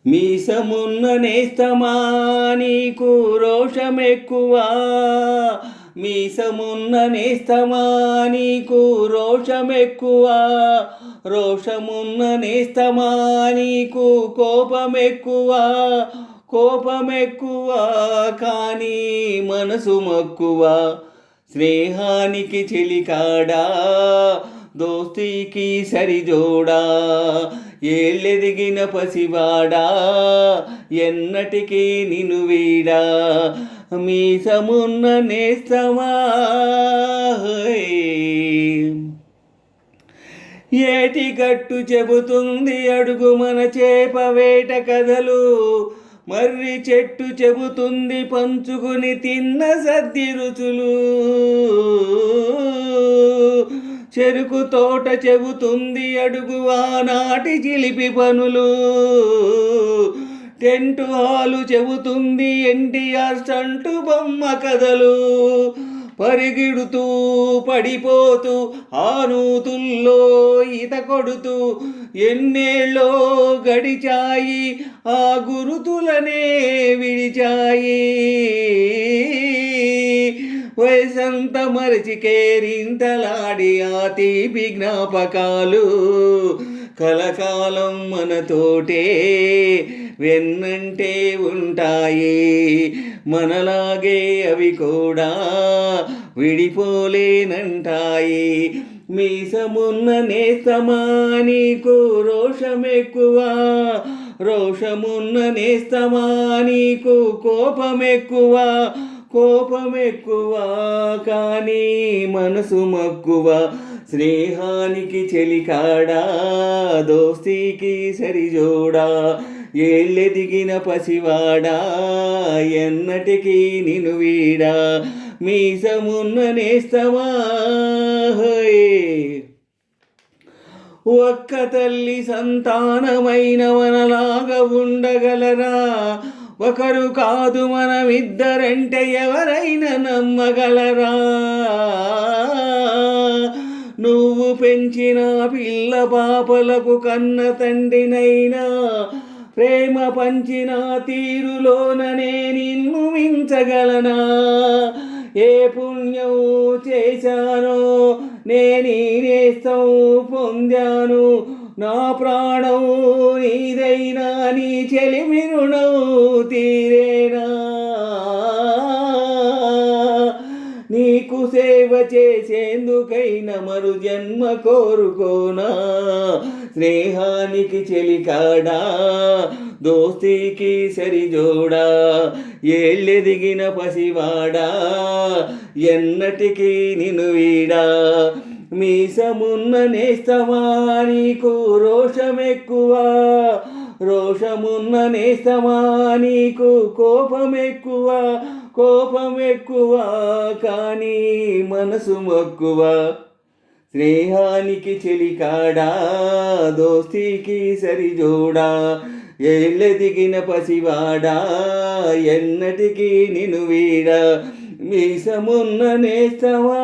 మీసమున్న నేస్తమా నీకు రోషమెక్కువ, మీసమున్న నేస్తమా నీకు రోషమెక్కువ, రోషమున్న నేస్తమా నీకు కోపమెక్కువ, కోపమెక్కువ కానీ మనసు మక్కువ. స్నేహానికి చెలికాడా, దోస్తీకి సరిజోడా, ఏళ్ళెదిగిన పసివాడా ఎన్నటికీ నిన్ను వీడా. మీసమున్న నేస్తమా ఏటి గట్టు చెబుతుంది అడుగు మన చేప వేట కథలు, మర్రి చెట్టు చెబుతుంది పంచుకుని తిన్న సద్ది రుచులు, చెరుకు తోట చెబుతుంది అడుగు ఆనాటి చిలిపి పనులు, టెంటు హాలు చెబుతుంది ఎన్టీఆర్ స్టంటు బొమ్మ కథలు, పరిగిడుతూ పడిపోతూ ఆనూతుల్లో ఈత కొడుతూ ఎన్నేళ్ళో గడిచాయి ఆ గురుతులనే విడిచాయి. వయసంత మరచి కేరింతలాడి ఆ తీపి జ్ఞాపకాలు కలకాలం మనతోటే వెన్నంటే ఉంటాయి. మనలాగే అవి కూడా విడిపోలేనంటాయి. మీసమున్న నేస్తమా నీకు రోషమెక్కువ, రోషమున్న నేస్తమా నీకు కోపమెక్కువ, కోపమెక్కువ కానీ మనసు మక్కువ. స్నేహానికి చెలికాడా, దోస్తీకి సరిజోడా, ఏళ్ళెదిగిన పసివాడా ఎన్నటికీ నిన్ను వీడా. మీసమున్న నేస్తమా ఒక్క తల్లి సంతానమైన మనలాగా ఉండగలరా, ఒకరు కాదు మనమిద్దరంటే ఎవరైనా నమ్మగలరా. నువ్వు పెంచిన పిల్ల పాపలకు కన్న తండ్రినైనా ప్రేమ పంచిన తీరులోననే నిన్ను మించగలనా. ఏ పుణ్యం చేశానో నేనీ నేస్తం పొందాను, నా ప్రాణం నీదైనా నీ చెలిమి రుణం తీరేనా. నీకు సేవ చేసేందుకైనా మరు జన్మ కోరుకోనా. స్నేహానికి చెలికాడా, దోస్తీకి సరిజోడా, ఏళ్ళెదిగిన పసివాడా ఎన్నటికీ నిన్ను వీడా. మీసమున్న నేస్తమా నీకు రోషమెక్కువ, రోషమున్న నేస్తమా నీకు కోపమెక్కువ, కోపమెక్కువ కానీ మనసు మక్కువ. స్నేహానికి చెలికాడా, దోస్తీకి సరిజోడా, ఏళ్ళెదిగిన పసివాడా ఎన్నటికీ నిన్ను వీడా. మీసమున్న నేస్తమా.